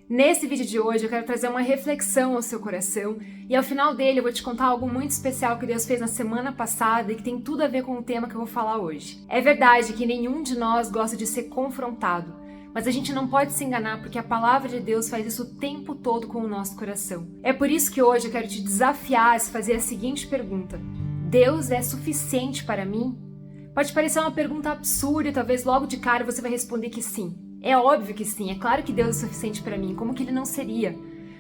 Nesse vídeo de hoje eu quero trazer uma reflexão ao seu coração e ao final dele eu vou te contar algo muito especial que Deus fez na semana passada e que tem tudo a ver com o tema que eu vou falar hoje. É verdade que nenhum de nós gosta de ser confrontado, mas a gente não pode se enganar porque a palavra de Deus faz isso o tempo todo com o nosso coração. É por isso que hoje eu quero te desafiar a se fazer a seguinte pergunta: Deus é suficiente para mim? Pode parecer uma pergunta absurda e talvez logo de cara você vai responder que sim. É óbvio que sim, é claro que Deus é suficiente para mim, como que ele não seria?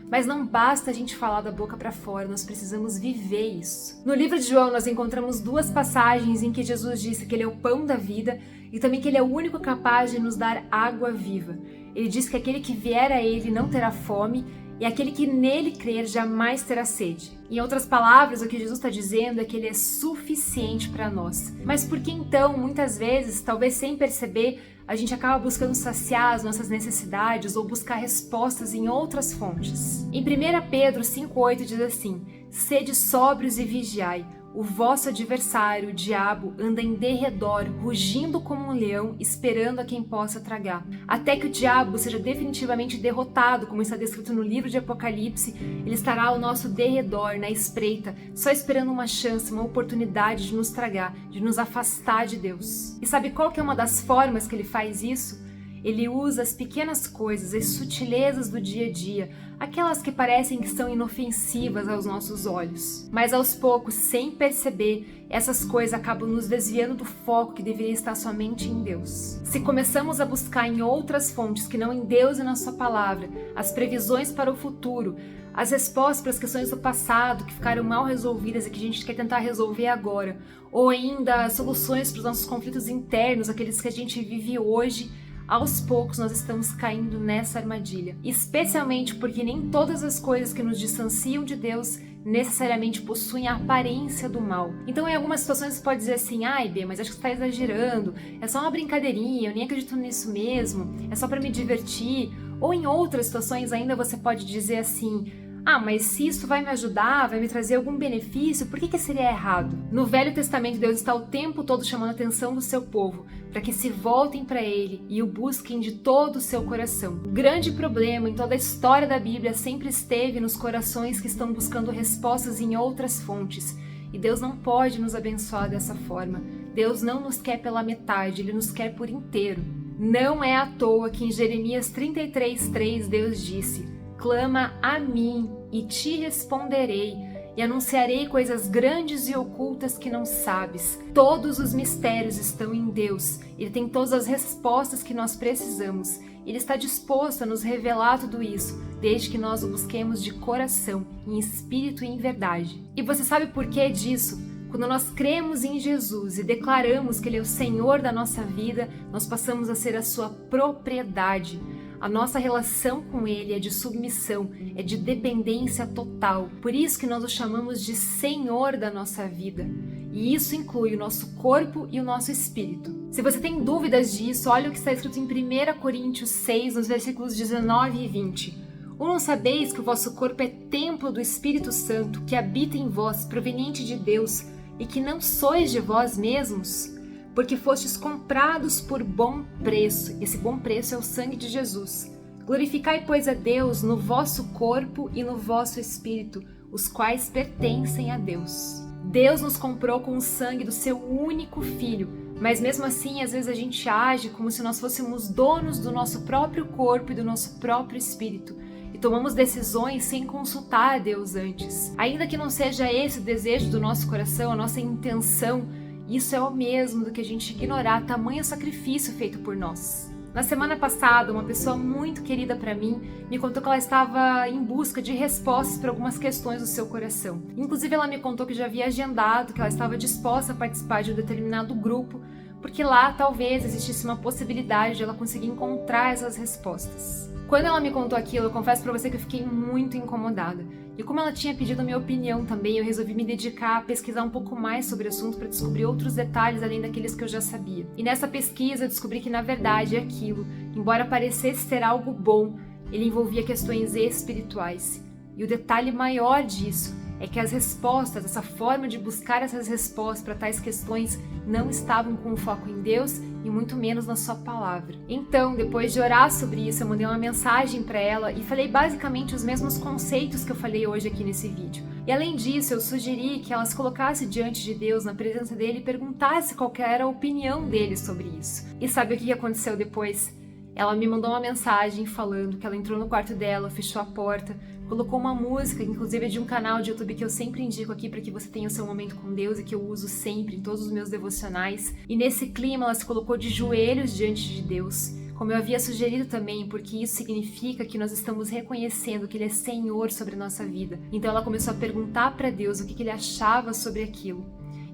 Mas não basta a gente falar da boca para fora, nós precisamos viver isso. No livro de João nós encontramos duas passagens em que Jesus disse que ele é o pão da vida e também que ele é o único capaz de nos dar água viva. Ele diz que aquele que vier a ele não terá fome e aquele que nele crer jamais terá sede. Em outras palavras, o que Jesus está dizendo é que ele é suficiente para nós. Mas por que então, muitas vezes, talvez sem perceber, a gente acaba buscando saciar as nossas necessidades ou buscar respostas em outras fontes? Em 1 Pedro 5,8 diz assim: sede sóbrios e vigiai. O vosso adversário, o diabo, anda em derredor, rugindo como um leão, esperando a quem possa tragar. Até que o diabo seja definitivamente derrotado, como está descrito no livro de Apocalipse, ele estará ao nosso derredor, na espreita, só esperando uma chance, uma oportunidade de nos tragar, de nos afastar de Deus. E sabe qual que é uma das formas que ele faz isso? Ele usa as pequenas coisas, as sutilezas do dia a dia, aquelas que parecem que são inofensivas aos nossos olhos. Mas aos poucos, sem perceber, essas coisas acabam nos desviando do foco que deveria estar somente em Deus. Se começamos a buscar em outras fontes que não em Deus e na sua palavra, as previsões para o futuro, as respostas para as questões do passado que ficaram mal resolvidas e que a gente quer tentar resolver agora, ou ainda soluções para os nossos conflitos internos, aqueles que a gente vive hoje, aos poucos nós estamos caindo nessa armadilha, especialmente porque nem todas as coisas que nos distanciam de Deus necessariamente possuem a aparência do mal. Então em algumas situações você pode dizer assim: ai Bê, mas acho que você está exagerando, é só uma brincadeirinha, eu nem acredito nisso mesmo, é só para me divertir. Ou em outras situações ainda você pode dizer assim: ah, mas se isso vai me ajudar, vai me trazer algum benefício, por que seria errado? No Velho Testamento, Deus está o tempo todo chamando a atenção do seu povo para que se voltem para Ele e o busquem de todo o seu coração. O grande problema em toda a história da Bíblia sempre esteve nos corações que estão buscando respostas em outras fontes. E Deus não pode nos abençoar dessa forma. Deus não nos quer pela metade, Ele nos quer por inteiro. Não é à toa que em Jeremias 33:3 Deus disse: clama a mim e te responderei e anunciarei coisas grandes e ocultas que não sabes. Todos os mistérios estão em Deus. Ele tem todas as respostas que nós precisamos. Ele está disposto a nos revelar tudo isso, desde que nós o busquemos de coração, em espírito e em verdade. E você sabe por que disso? Quando nós cremos em Jesus e declaramos que Ele é o Senhor da nossa vida, nós passamos a ser a sua propriedade. A nossa relação com Ele é de submissão, é de dependência total. Por isso que nós o chamamos de Senhor da nossa vida. E isso inclui o nosso corpo e o nosso espírito. Se você tem dúvidas disso, olha o que está escrito em 1 Coríntios 6, nos versículos 19 e 20. Ou não sabeis que o vosso corpo é templo do Espírito Santo, que habita em vós, proveniente de Deus, e que não sois de vós mesmos? Porque fostes comprados por bom preço. Esse bom preço é o sangue de Jesus. Glorificai, pois, a Deus no vosso corpo e no vosso espírito, os quais pertencem a Deus. Deus nos comprou com o sangue do seu único Filho, mas mesmo assim, às vezes a gente age como se nós fôssemos donos do nosso próprio corpo e do nosso próprio espírito. E tomamos decisões sem consultar a Deus antes. Ainda que não seja esse o desejo do nosso coração, a nossa intenção, isso é o mesmo do que a gente ignorar tamanho sacrifício feito por nós. Na semana passada, uma pessoa muito querida para mim me contou que ela estava em busca de respostas para algumas questões do seu coração. Inclusive, ela me contou que já havia agendado, que ela estava disposta a participar de um determinado grupo, porque lá talvez existisse uma possibilidade de ela conseguir encontrar essas respostas. Quando ela me contou aquilo, eu confesso pra você que eu fiquei muito incomodada. E como ela tinha pedido a minha opinião também, eu resolvi me dedicar a pesquisar um pouco mais sobre o assunto para descobrir outros detalhes além daqueles que eu já sabia. E nessa pesquisa eu descobri que na verdade aquilo, embora parecesse ser algo bom, ele envolvia questões espirituais. E o detalhe maior disso é que as respostas, essa forma de buscar essas respostas para tais questões não estavam com foco em Deus e muito menos na sua palavra. Então, depois de orar sobre isso, eu mandei uma mensagem para ela e falei basicamente os mesmos conceitos que eu falei hoje aqui nesse vídeo. E além disso, eu sugeri que ela se colocasse diante de Deus, na presença dele, e perguntasse qual que era a opinião dele sobre isso. E sabe o que aconteceu depois? Ela me mandou uma mensagem falando que ela entrou no quarto dela, fechou a porta, colocou uma música, inclusive é de um canal de YouTube que eu sempre indico aqui para que você tenha o seu momento com Deus e que eu uso sempre em todos os meus devocionais. E nesse clima ela se colocou de joelhos diante de Deus, como eu havia sugerido também, porque isso significa que nós estamos reconhecendo que Ele é Senhor sobre a nossa vida. Então ela começou a perguntar para Deus o que Ele achava sobre aquilo.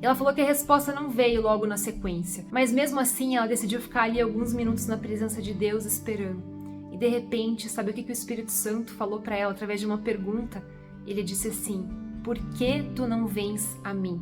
Ela falou que a resposta não veio logo na sequência, mas mesmo assim ela decidiu ficar ali alguns minutos na presença de Deus esperando. E de repente, sabe o que o Espírito Santo falou para ela através de uma pergunta? Ele disse assim: "Por que tu não vens a mim?"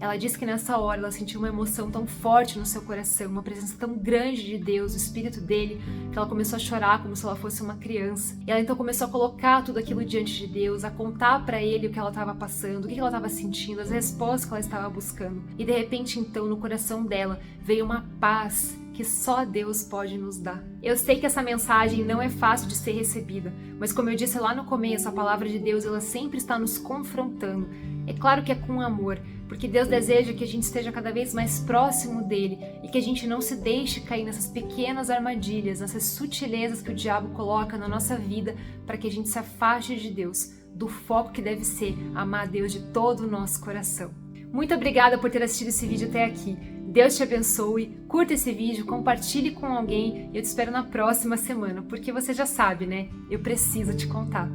Ela disse que nessa hora ela sentiu uma emoção tão forte no seu coração, uma presença tão grande de Deus, o Espírito dele, que ela começou a chorar como se ela fosse uma criança. E ela então começou a colocar tudo aquilo diante de Deus, a contar para ele o que ela estava passando, o que ela estava sentindo, as respostas que ela estava buscando. E de repente então no coração dela veio uma paz que só Deus pode nos dar. Eu sei que essa mensagem não é fácil de ser recebida, mas como eu disse lá no começo, a palavra de Deus ela sempre está nos confrontando. É claro que é com amor, porque Deus deseja que a gente esteja cada vez mais próximo dele e que a gente não se deixe cair nessas pequenas armadilhas, nessas sutilezas que o diabo coloca na nossa vida para que a gente se afaste de Deus, do foco que deve ser amar a Deus de todo o nosso coração. Muito obrigada por ter assistido esse vídeo até aqui. Deus te abençoe, curta esse vídeo, compartilhe com alguém e eu te espero na próxima semana, porque você já sabe, né? Eu preciso te contar.